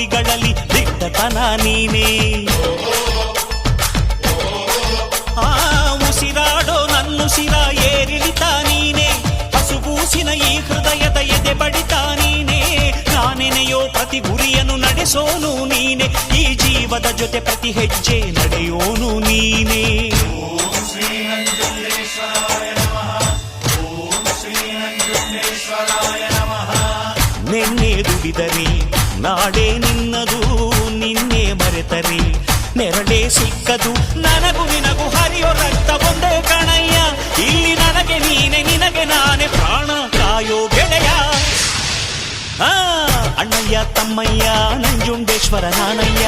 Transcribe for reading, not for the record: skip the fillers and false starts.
ನುಡಿಗಳಲ್ಲಿ ದಿಟ್ಟತನ ನೀನೇ. ಉಸಿರಾಡೋ ನನ್ನುಸಿರ ಏರಿಳಿತ ನೀನೇ, ಹಸುಗೂಸಿನ ಈ ಹೃದಯದ ಎದೆ ಬಡಿತ ನೀನೇ. ನಾನೆನೆಯೋ ಪ್ರತಿ ಗುರಿಯನ್ನು ನಡೆಸೋನು ನೀನೆ, ಈ ಜೀವದ ಜೊತೆ ಪ್ರತಿ ಹೆಜ್ಜೆ ನಡೆಯೋನು ನೀನೇ. ನಿನ್ನೆ ದುಡಿದರೆ ನಾಡೇ ನಿನ್ನದು, ನಿನ್ನೆ ಮರೆತರೆ ನೆರಳೇ ಸಿಕ್ಕದು. ನನಗೂ ನಿನಗೂ ಹರಿಯೋ ರಕ್ತ ಒಂದೇ ಕಣಯ್ಯ, ಇಲ್ಲಿ ನನಗೆ ನೀನೆ ನಿನಗೆ ನಾನೇ ಪ್ರಾಣ ಕಾಯೋ ಗೆಳೆಯ. ಅಣ್ಣಯ್ಯ ತಮ್ಮಯ್ಯ ನಂಜುಂಡೇಶ್ವರ ನಾನಯ್ಯ.